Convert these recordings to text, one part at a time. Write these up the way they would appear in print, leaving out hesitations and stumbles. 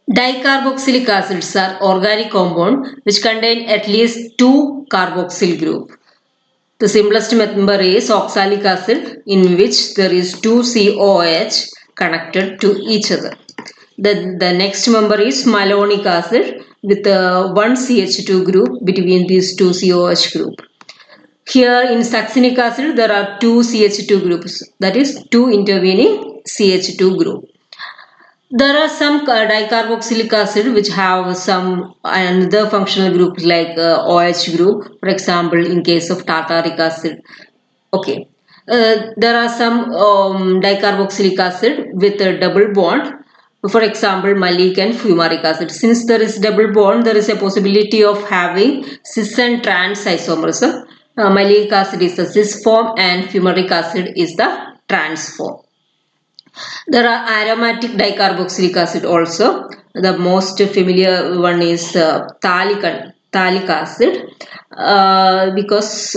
Dicarboxylic acids are organic compounds which contain at least two carboxyl group. The simplest member is oxalic acid, in which there is two COH connected to each other. The next member is malonic acid with one CH2 group between these two COH group. Here in succinic acid there are two CH2 groups, that is two intervening CH2 group. There are some dicarboxylic acid which have some another functional group like OH group, for example in case of tartaric acid. Okay. There are some dicarboxylic acid with a double bond. For example, malic and fumaric acid. Since there is double bond, there is a possibility of having cis and trans isomerism. Malic acid is the cis form and fumaric acid is the trans form. There are aromatic dicarboxylic acid also. The most familiar one is phthalic acid because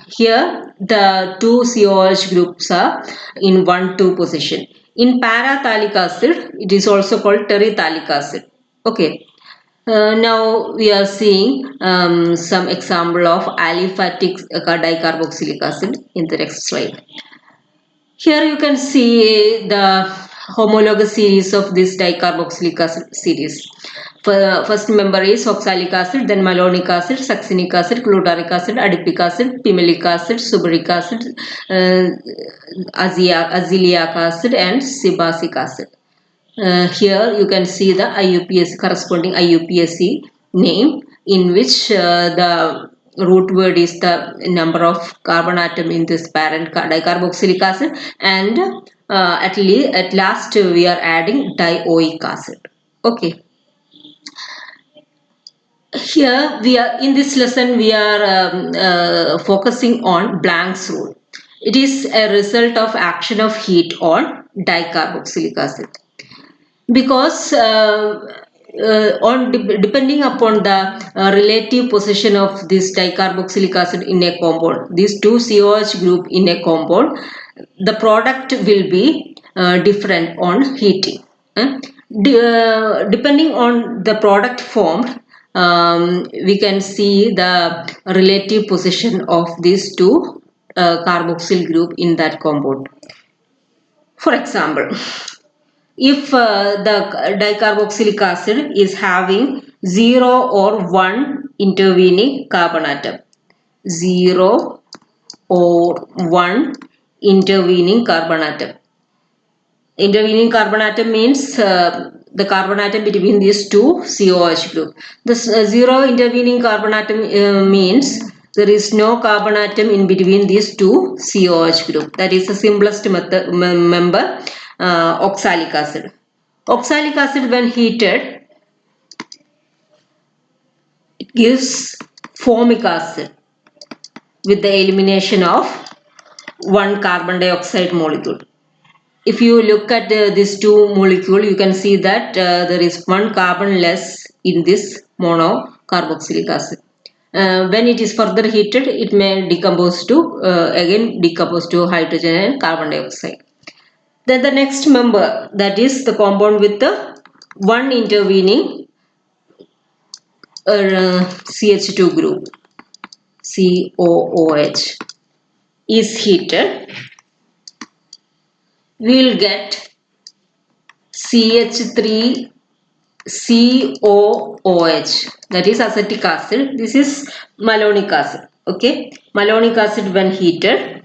here the two COH groups are in 1,2 position. In paraphthalic acid, it is also called terephthalic acid. Okay. Now we are seeing some example of aliphatic dicarboxylic acid in the next slide. Here you can see the homologous series of this dicarboxylic acid series. First member is oxalic acid, then malonic acid, succinic acid, glutaric acid, adipic acid, pimelic acid, subric acid, azelaic acid and sebacic acid. Here you can see the IUPAC corresponding IUPAC name, in which the root word is the number of carbon atom in this parent dicarboxylic acid, and at last we are adding dioic acid. Okay. Here we are in this lesson we are focusing on Planck's rule. It is a result of action of heat on dicarboxylic acid. Because depending upon the relative position of this dicarboxylic acid in a compound, these two COH group in a compound, the product will be different on heating. Depending on the product formed, we can see the relative position of these two carboxyl group in that compound. For example, if the dicarboxylic acid is having 0 or 1 intervening carbon atom, 0 or 1 intervening carbon atom. Intervening carbon atom means the carbon atom between these two COH group. This 0 intervening carbon atom means there is no carbon atom in between these two COH group. That is the simplest member, oxalic acid. Oxalic acid when heated, it gives formic acid with the elimination of one carbon dioxide molecule. If you look at these two molecules, you can see that there is one carbon less in this monocarboxylic acid. When it is further heated, it may decompose to again decompose to hydrogen and carbon dioxide. Then the next member, that is the compound with the one intervening CH2 group, COOH, is heated, we will get CH3 COOH, that is acetic acid. This is malonic acid. Okay, malonic acid when heated,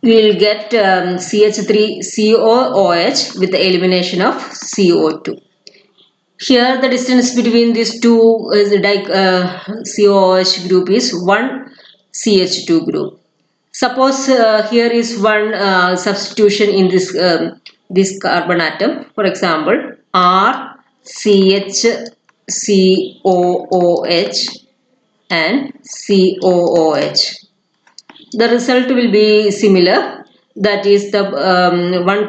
we will get CH3 COOH with the elimination of CO2. Here the distance between these two COOH group is 1 CH2 group. Suppose here is one substitution in this carbon atom. For example, RCH and COOH. The result will be similar. That is the one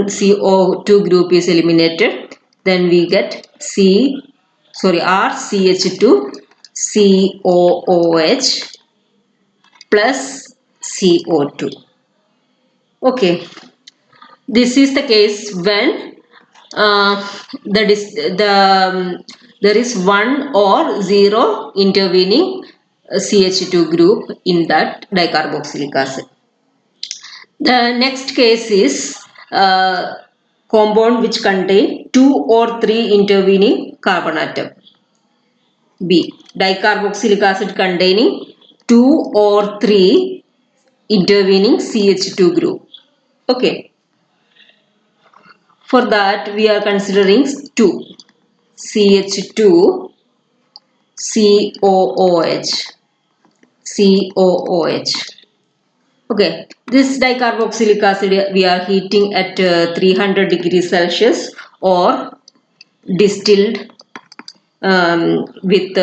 CO2 group is eliminated. Then we get RCH2 COOH plus CO2. Okay. This is the case when there is one or zero intervening CH2 group in that dicarboxylic acid. The next case is compound which contain two or three intervening carbon atom. B. Dicarboxylic acid containing two or three intervening CH2 group. Okay. For that we are considering two. CH2 COOH. COOH. Okay, this dicarboxylic acid we are heating at 300 degrees Celsius or distilled with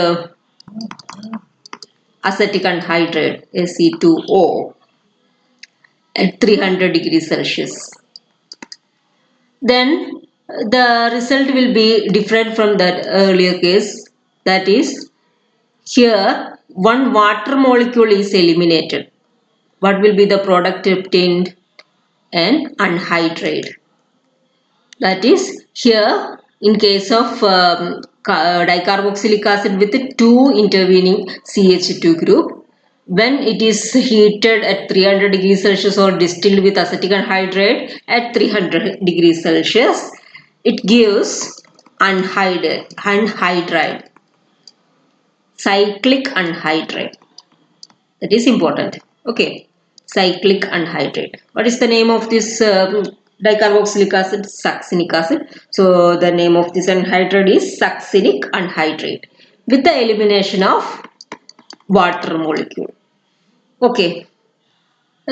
acetic anhydride Ac2O at 300 degrees Celsius. Then the result will be different from that earlier case. That is, here one water molecule is eliminated. What will be the product obtained? An anhydride. That is, here in case of dicarboxylic acid with two intervening CH2 group, when it is heated at 300 degrees Celsius or distilled with acetic anhydride at 300 degrees Celsius, it gives anhydride, cyclic anhydride. That is important. Okay, cyclic anhydride. What is the name of this dicarboxylic acid? Succinic acid. So the name of this anhydride is succinic anhydride with the elimination of water molecule. Okay.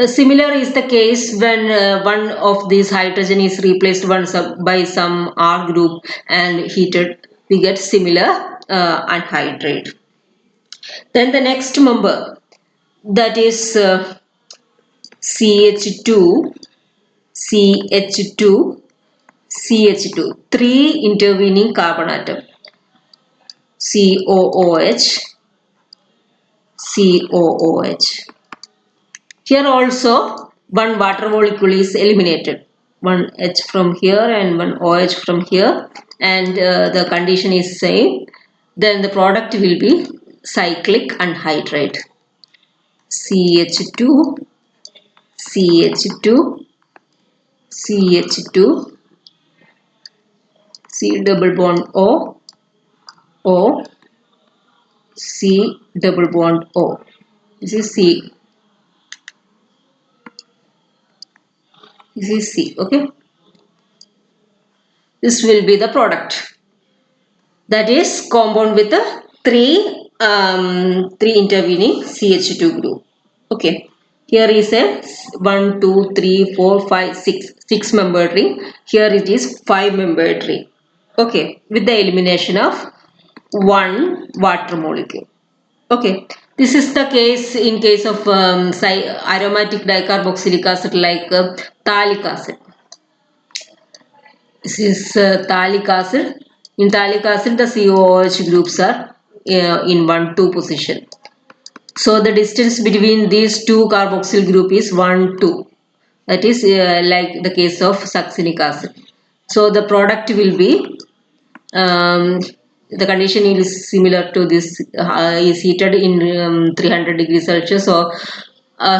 Similar is the case when one of these hydrogen is replaced by some R group and heated, we get similar anhydride. Then the next member, that is CH2, CH2, CH2, three intervening carbon atom, COOH, COOH. Here also one water molecule is eliminated, one H from here and one OH from here, and the condition is same. Then the product will be cyclic anhydride, CH2, CH2, CH2, C double bond O, O, C double bond O. This is C. This is C. Okay. This will be the product. That is compound with the three intervening CH2 group. Okay. Here is a 1, 2, 3, 4, 5, 6 membered ring. Here it is 5 membered ring. Okay. With the elimination of one water molecule. Okay. This is the case in case of aromatic dicarboxylic acid like phthalic acid. This is phthalic acid. In phthalic acid, the COOH groups are in 1,2 position. So the distance between these two carboxyl group is 1, 2. That is like the case of succinic acid. So the product will be the condition is similar to this, is heated in 300 degrees Celsius or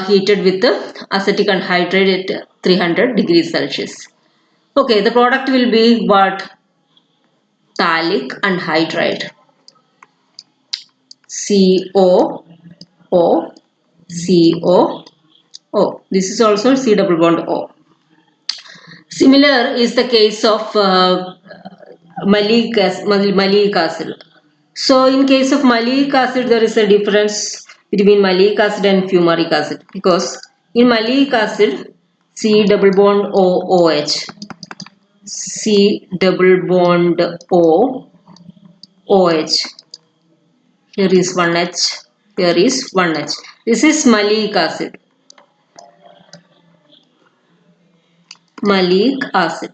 heated with the acetic anhydride at 300 degrees Celsius. Okay, the product will be what? Phthalic anhydride. CO, O, CO, O. This is also C double bond O. Similar is the case of malic acid. So in case of malic acid, there is a difference between malic acid and fumaric acid, because in malic acid, C double bond O OH, C double bond O OH. Here is one H. Here is one H. This is malic acid. Malic acid.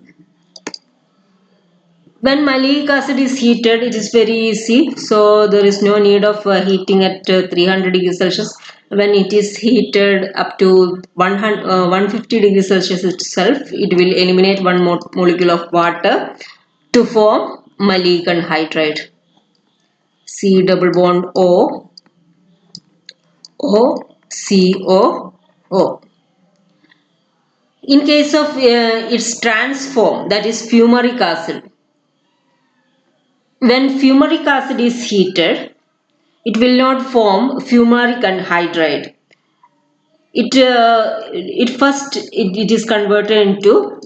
When malic acid is heated, it is very easy. So there is no need of heating at 300 degrees Celsius. When it is heated up to 150 degrees Celsius itself, it will eliminate one molecule of water to form malic anhydride. C double bond O, O, C, O, O. In case of its transform, that is fumaric acid. When fumaric acid is heated, it will not form fumaric anhydride. It is converted into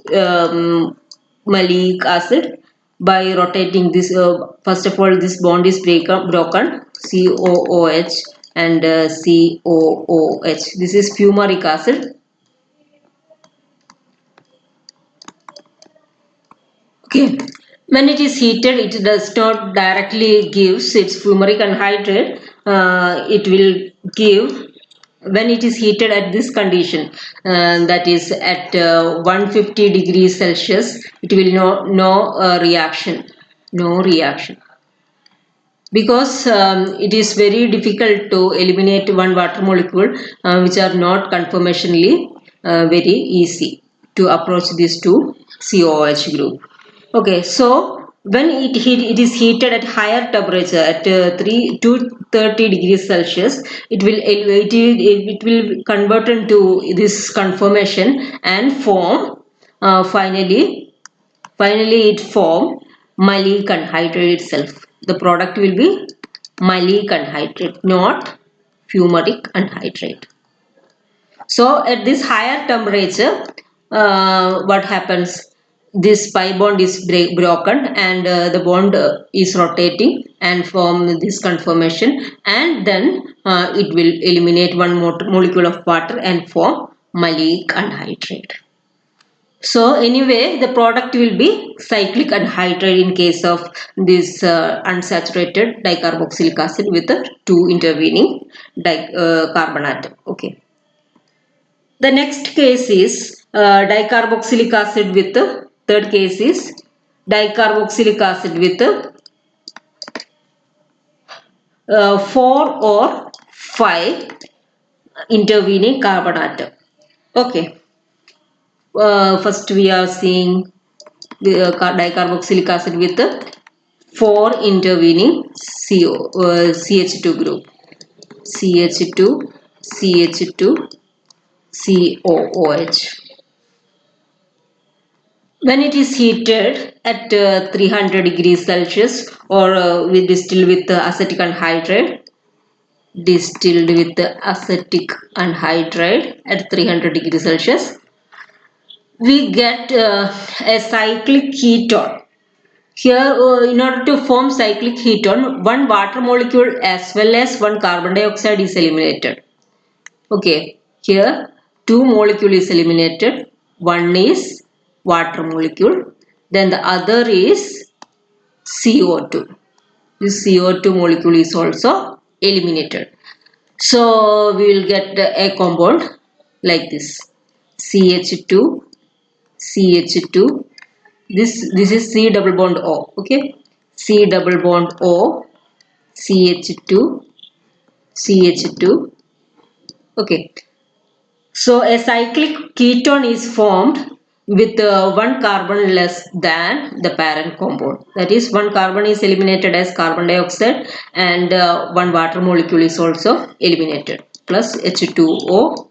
malic acid by rotating this. First of all, this bond is broken, COOH and COOH. This is fumaric acid. Okay. When it is heated, it does not directly gives its fumaric anhydride. It will give when it is heated at this condition, that is at 150 degrees Celsius. It will no reaction, no reaction, because it is very difficult to eliminate one water molecule which are not conformationally very easy to approach these two COOH group. Okay, so when it is heated at higher temperature at 230 degrees Celsius, it will convert into this conformation and form finally it form malic anhydride itself. The product will be malic anhydride, not fumaric anhydride. So at this higher temperature, what happens? This pi bond is broken and the bond is rotating and form this conformation, and then it will eliminate one molecule of water and form malic anhydride. So anyway, the product will be cyclic anhydride in case of this unsaturated dicarboxylic acid with the two intervening carbon atom. Okay. The next case is dicarboxylic acid with the third case is dicarboxylic acid with 4 or 5 intervening carbon atom. Okay. First we are seeing the dicarboxylic acid with the 4 intervening CH2 group. CH2, CH2, COOH. When it is heated at 300 degrees Celsius or distilled with acetic anhydride, at 300 degrees Celsius, we get a cyclic ketone. Here, in order to form cyclic ketone, one water molecule as well as one carbon dioxide is eliminated. Okay, here two molecule is eliminated. One is water molecule, then the other is CO2. This CO2 molecule is also eliminated. So we will get a compound like this: CH2, CH2. This is C double bond O. Okay, C double bond O, CH2, CH2. Okay. So a cyclic ketone is formed with one carbon less than the parent compound. That is, one carbon is eliminated as carbon dioxide and one water molecule is also eliminated, plus H2O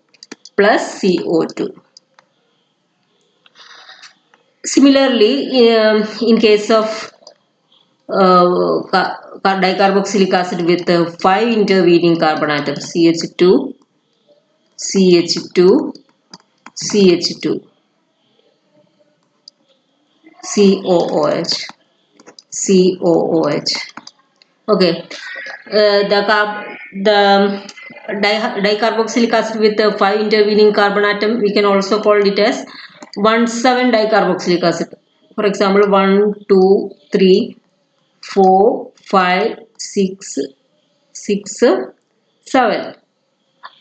plus CO2. Similarly, in case of dicarboxylic acid with 5 intervening carbon atoms, CH2, CH2, CH2, COOH, COOH. Okay, the dicarboxylic acid with 5 intervening carbon atom, we can also call it as 1,7 dicarboxylic acid. For example, 1, 2, 3, 4, 5, 6, 6, 7.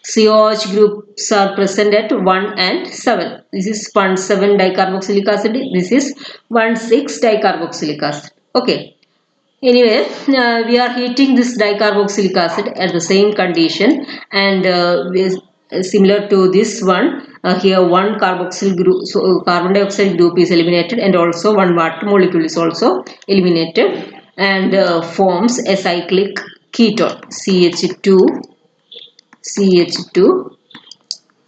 COOH groups are present at 1 and 7. This is 1,7 dicarboxylic acid. This is 1,6 dicarboxylic acid. Okay. Anyway, we are heating this dicarboxylic acid at the same condition, and similar to this one, here one carboxyl group, so carbon dioxide group is eliminated, and also one water molecule is also eliminated, and forms a cyclic ketone CH2, CH2,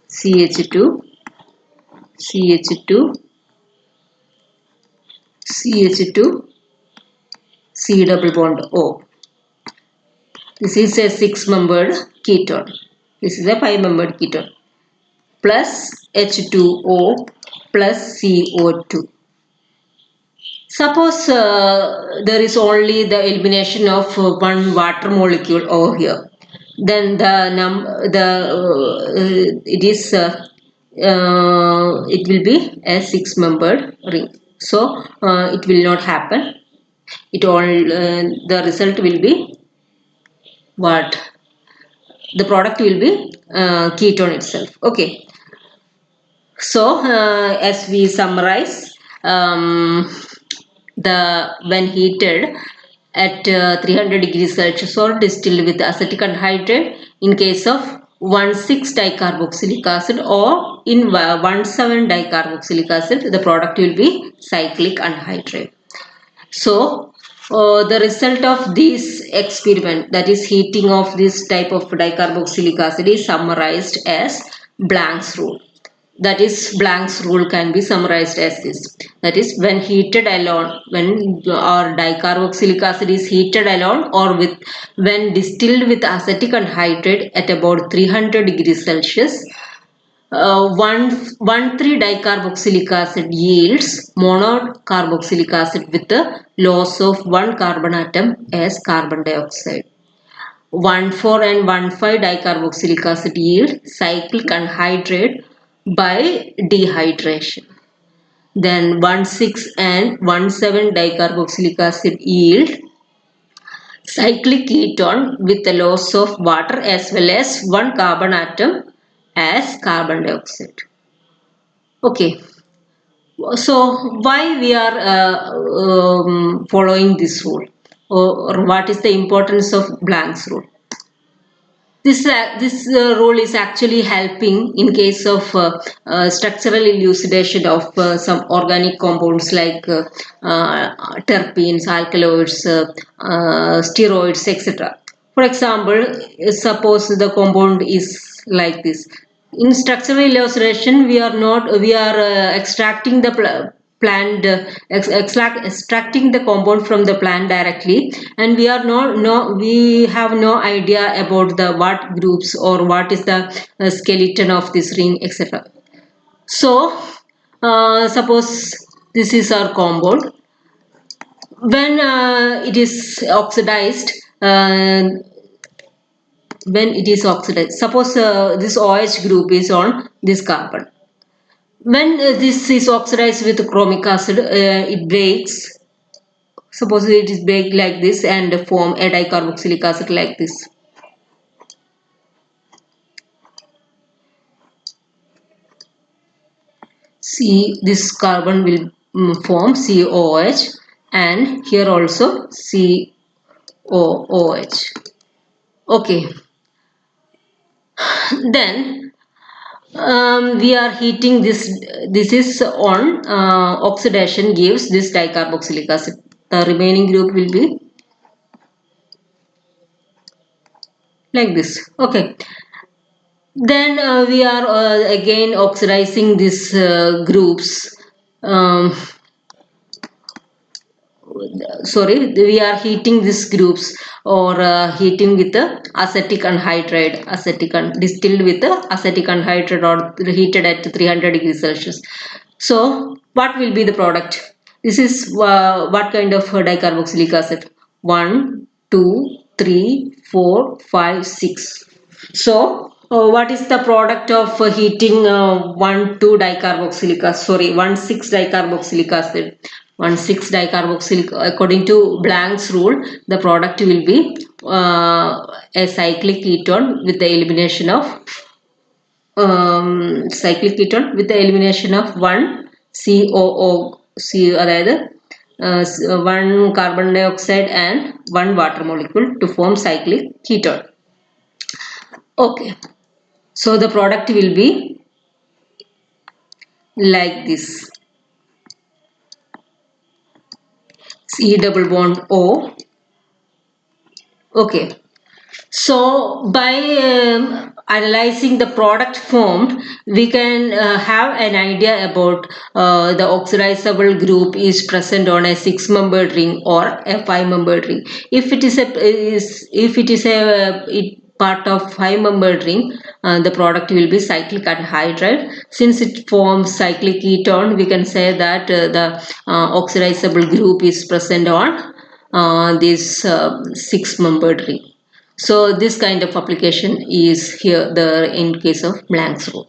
CH2, CH2, CH2, C double bond O. This is a 6-membered ketone. This is a 5-membered ketone. Plus H2O plus CO2. Suppose there is only the elimination of one water molecule over here. Then it will be a 6-membered ring. So it will not happen. The result will be what? The product will be ketone itself. Okay. So as we summarize, when heated at 300 degrees Celsius or distilled with acetic anhydride in case of 1,6 dicarboxylic acid or in 1,7 dicarboxylic acid, the product will be cyclic anhydride. So the result of this experiment, that is heating of this type of dicarboxylic acid, is summarized as Planck's rule. That is, Planck's rule can be summarized as this. That is, when heated alone, when our dicarboxylic acid is heated alone or when distilled with acetic anhydride at about 300 degrees Celsius, 1,3-dicarboxylic acid yields monocarboxylic acid with the loss of one carbon atom as carbon dioxide. 1,4 and 1,5-dicarboxylic acid yield cyclic anhydride by dehydration. Then 1,6 and 1,7-dicarboxylic acid yield cyclic ketone with the loss of water as well as one carbon atom as carbon dioxide. Okay, so why we are following this rule, or what is the importance of Planck's rule? This rule is actually helping in case of structural elucidation of some organic compounds like terpenes, alkaloids, steroids, etc. For example, suppose the compound is like this. In structural elucidation, we are extracting the plant extracting the compound from the plant directly, and we have no idea about the what groups or what is the skeleton of this ring, etc. So suppose this is our compound. When it is oxidized, suppose this OH group is on this carbon. When this is oxidized with chromic acid, it breaks. Suppose it is break like this and form a dicarboxylic acid like this. See, this carbon will form COOH, and here also COOH. Okay. Then we are heating this. This is on oxidation gives this dicarboxylic acid. The remaining group will be like this. Okay. Then we are again oxidizing these groups. We are heating these groups or heating with the acetic anhydride, distilled with the acetic anhydride or heated at 300 degrees Celsius. So what will be the product? This is what kind of dicarboxylic acid? 1, 2, 3, 4, 5, 6. So what is the product of heating 1,6 dicarboxylic acid? 1,6 dicarboxylic, according to Planck's rule, the product will be a cyclic ketone with the elimination of cyclic ketone with the elimination of one COO, അതായത് one carbon dioxide and one water molecule to form cyclic ketone. Okay, so the product will be like this: C double bond O. Okay, so by analyzing the product formed, we can have an idea about the oxidizable group is present on a 6-membered ring or a 5-membered ring. If it is part of 5-membered ring, the product will be cyclic anhydride. Since it forms cyclic ketone, we can say that the oxidizable group is present on this 6-membered ring. So this kind of application is here in case of Planck's rule.